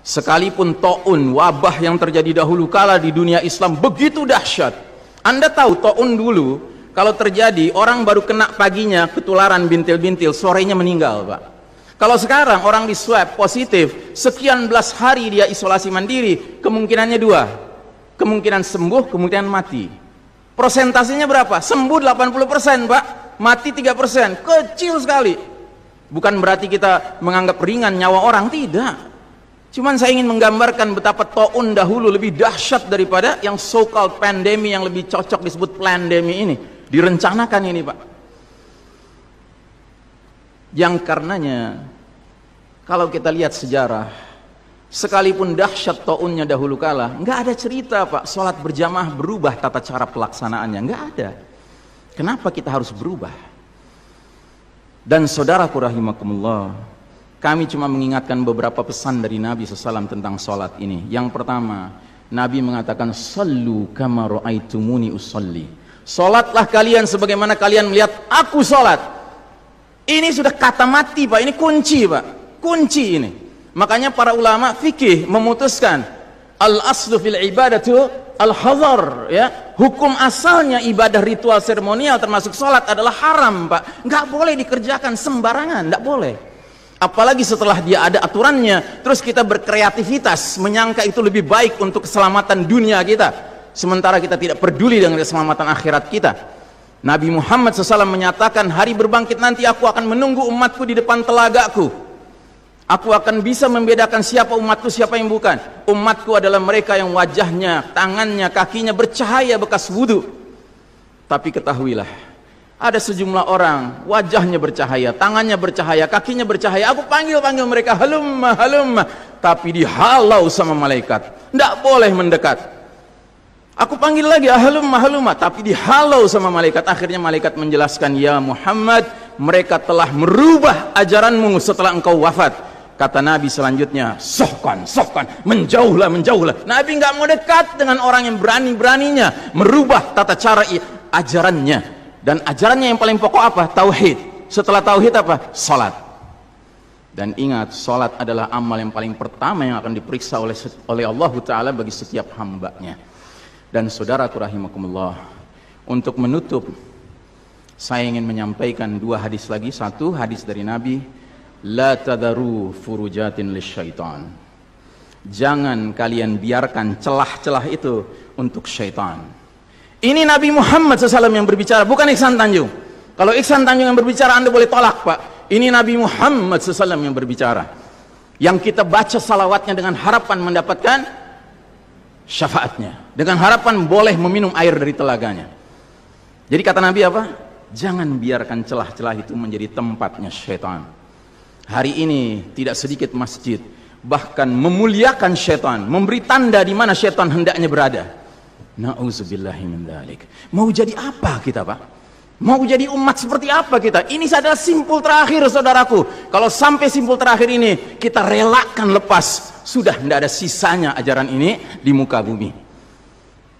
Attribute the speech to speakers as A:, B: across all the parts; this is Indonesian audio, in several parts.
A: Sekalipun taun, wabah yang terjadi dahulu kala di dunia Islam begitu dahsyat. Anda tahu taun dulu kalau terjadi orang baru kena paginya ketularan bintil-bintil, sorenya meninggal, Pak. Kalau sekarang orang di swab positif, sekian belas hari dia isolasi mandiri, kemungkinannya dua. Kemungkinan sembuh, kemungkinan mati. Persentasenya berapa? Sembuh 80%, Pak. Mati 3%. Kecil sekali. Bukan berarti kita menganggap ringan nyawa orang, tidak. Cuman saya ingin menggambarkan betapa taun dahulu lebih dahsyat daripada yang so-called pandemi yang lebih cocok disebut plandemi ini. Direncanakan ini, Pak. Yang karenanya, kalau kita lihat sejarah, sekalipun dahsyat taunnya dahulu kala, nggak ada cerita, Pak, sholat berjamaah berubah tata cara pelaksanaannya. Nggak ada. Kenapa kita harus berubah? Dan saudaraku rahimakumullah, kami cuma mengingatkan beberapa pesan dari Nabi SAW tentang sholat ini. Yang pertama, Nabi mengatakan, Sallu kama ra'aitumuni usalli. Sholatlah kalian sebagaimana kalian melihat aku sholat. Ini sudah kata mati, Pak. Ini kunci, Pak. Kunci ini. Makanya para ulama fikih memutuskan, al-aslu fil ibadatu al-hazar, ya. Hukum asalnya ibadah ritual seremonial termasuk sholat adalah haram, Pak. Nggak boleh dikerjakan sembarangan, nggak boleh. Apalagi setelah dia ada aturannya, terus kita berkreativitas menyangka itu lebih baik untuk keselamatan dunia kita, sementara kita tidak peduli dengan keselamatan akhirat kita. Nabi Muhammad SAW menyatakan, hari berbangkit nanti aku akan menunggu umatku di depan telagaku. Aku akan bisa membedakan siapa umatku, siapa yang bukan. Umatku adalah mereka yang wajahnya, tangannya, kakinya bercahaya bekas wudhu. Tapi ketahuilah, ada sejumlah orang wajahnya bercahaya, tangannya bercahaya, kakinya bercahaya. Aku panggil mereka, halumma, halumma, tapi dihalau sama malaikat. Tidak boleh mendekat. Aku panggil lagi, halumma, halumma, tapi dihalau sama malaikat. Akhirnya malaikat menjelaskan, ya Muhammad, mereka telah merubah ajaranmu setelah engkau wafat. Kata Nabi selanjutnya, sohkan, menjauhlah, menjauhlah. Nabi nggak mau dekat dengan orang yang berani-beraninya merubah tata cara ajarannya. Dan ajarannya yang paling pokok apa? Tauhid. Setelah tauhid apa? Salat. Dan ingat, salat adalah amal yang paling pertama yang akan diperiksa oleh Allah Ta'ala bagi setiap hambanya. Dan saudaraku rahimakumullah, untuk menutup, saya ingin menyampaikan dua hadis lagi. Satu hadis dari Nabi, la tadaru furujatin lisyaitan. Jangan kalian biarkan celah-celah itu untuk syaitan. Ini Nabi Muhammad SAW yang berbicara, bukan Iksan Tanjung. Kalau Iksan Tanjung yang berbicara, Anda boleh tolak, Pak. Ini Nabi Muhammad SAW yang berbicara. Yang kita baca salawatnya dengan harapan mendapatkan syafaatnya. Dengan harapan boleh meminum air dari telaganya. Jadi kata Nabi apa? Jangan biarkan celah-celah itu menjadi tempatnya syaitan. Hari ini tidak sedikit masjid bahkan memuliakan syaitan, memberi tanda di mana syaitan hendaknya berada. Na'udzubillahi min dzalik. Mau jadi apa kita, Pak? Mau jadi umat seperti apa kita? Ini adalah simpul terakhir, saudaraku. Kalau sampai simpul terakhir ini kita relakan lepas, sudah tidak ada sisanya ajaran ini di muka bumi.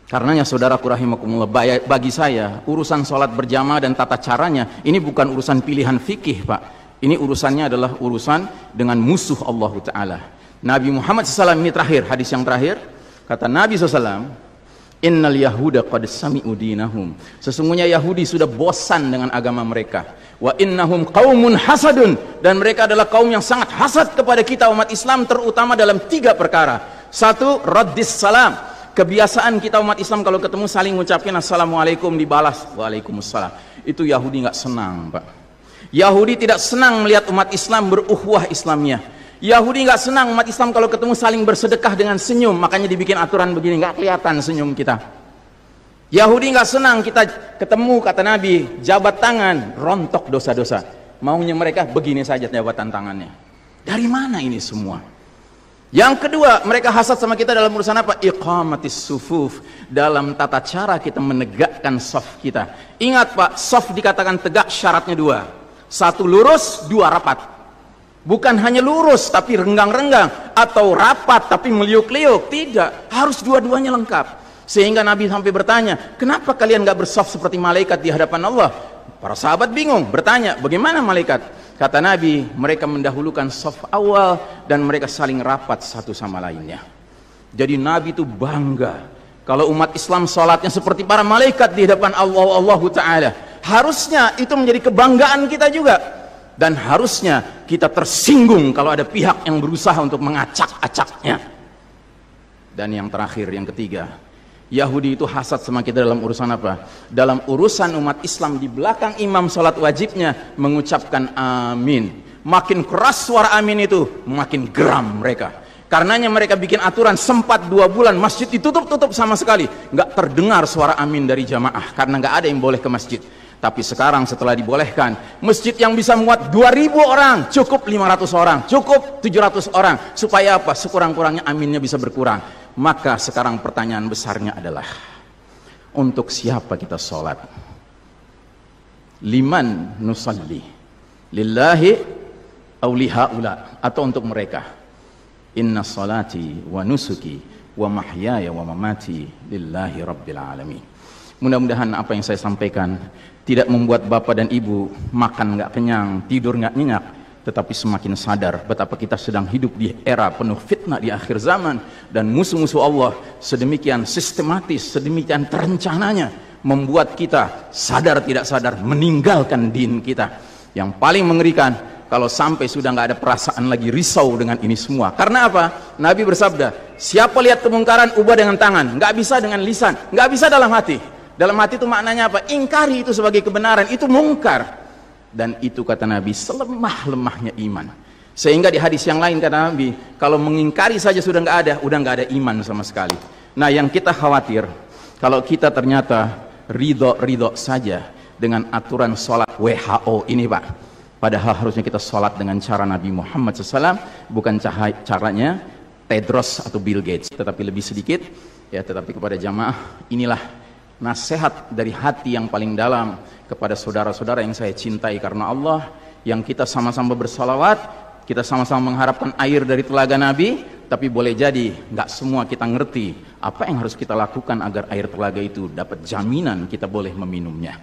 A: Karenanya saudaraku rahimakumullah, bagi saya urusan sholat berjamaah dan tata caranya ini bukan urusan pilihan fikih, Pak. Ini urusannya adalah urusan dengan musuh Allah Ta'ala. Nabi Muhammad SAW ini terakhir, hadis yang terakhir, kata Nabi SAW, Innal Yahuda qad sami'u dinahum. Sesungguhnya Yahudi sudah bosan dengan agama mereka. Wa innahum qaumun hasadun. Dan mereka adalah kaum yang sangat hasad kepada kita umat Islam, terutama dalam 3 perkara. Satu, raddis salam. Kebiasaan kita umat Islam kalau ketemu saling ngucapin assalamualaikum, dibalas waalaikumsalam. Itu Yahudi nggak senang, Pak. Yahudi tidak senang melihat umat Islam berukhwah Islamiyah. Yahudi nggak senang umat Islam kalau ketemu saling bersedekah dengan senyum, makanya dibikin aturan begini, nggak kelihatan senyum kita. Yahudi nggak senang kita ketemu, kata Nabi, jabat tangan, rontok dosa-dosa. Maunya mereka begini saja jabatan tangannya. Dari mana ini semua? Yang kedua, mereka hasad sama kita dalam urusan apa? Iqamatis sufuf, dalam tata cara kita menegakkan saf kita. Ingat, Pak, saf dikatakan tegak syaratnya 2. 1 lurus, 2 rapat. Bukan hanya lurus tapi renggang-renggang, atau rapat tapi meliuk-liuk. Tidak, harus dua-duanya lengkap. Sehingga Nabi sampai bertanya, kenapa kalian gak bersaf seperti malaikat di hadapan Allah? Para sahabat bingung, bertanya, bagaimana malaikat? Kata Nabi, mereka mendahulukan saf awal dan mereka saling rapat satu sama lainnya. Jadi Nabi itu bangga kalau umat Islam sholatnya seperti para malaikat di hadapan Allah Ta'ala. Harusnya itu menjadi kebanggaan kita juga. Dan harusnya kita tersinggung kalau ada pihak yang berusaha untuk mengacak-acaknya. Dan yang terakhir, yang ketiga, Yahudi itu hasad sama kita dalam urusan apa? Dalam urusan umat Islam di belakang imam sholat wajibnya mengucapkan amin. Makin keras suara amin itu, makin geram mereka. Karenanya mereka bikin aturan sempat 2 bulan masjid ditutup sama sekali. Nggak terdengar suara amin dari jamaah karena nggak ada yang boleh ke masjid. Tapi sekarang setelah dibolehkan, masjid yang bisa muat 2000 orang, cukup 500 orang, cukup 700 orang. Supaya apa? Sekurang-kurangnya aminnya bisa berkurang. Maka sekarang pertanyaan besarnya adalah, untuk siapa kita sholat? Liman nusalli? Lillahi awlihaula? Atau untuk mereka? Inna salati wa nusuki wa mahyaya wa mamati lillahi rabbil alamin. Mudah-mudahan apa yang saya sampaikan tidak membuat bapak dan ibu makan nggak kenyang, tidur nggak nyenyak, tetapi semakin sadar betapa kita sedang hidup di era penuh fitnah di akhir zaman, dan musuh-musuh Allah sedemikian sistematis, sedemikian terencananya membuat kita sadar tidak sadar meninggalkan din kita. Yang paling mengerikan kalau sampai sudah nggak ada perasaan lagi risau dengan ini semua. Karena apa? Nabi bersabda, siapa lihat kemungkaran ubah dengan tangan, nggak bisa dengan lisan, nggak bisa dalam hati. Dalam hati itu maknanya apa? Ingkari itu sebagai kebenaran, itu mungkar. Dan itu kata Nabi selemah-lemahnya iman. Sehingga di hadis yang lain kata Nabi, kalau mengingkari saja sudah nggak ada, udah nggak ada iman sama sekali. Nah, yang kita khawatir kalau kita ternyata ridho saja dengan aturan sholat WHO ini, Pak. Padahal harusnya kita sholat dengan cara Nabi Muhammad SAW, bukan caranya Tedros atau Bill Gates, tetapi lebih sedikit. Ya, tetapi kepada jamaah, inilah nasihat dari hati yang paling dalam kepada saudara-saudara yang saya cintai karena Allah, yang kita sama-sama bersalawat, kita sama-sama mengharapkan air dari telaga Nabi, tapi boleh jadi nggak semua kita ngerti apa yang harus kita lakukan agar air telaga itu dapat jaminan kita boleh meminumnya.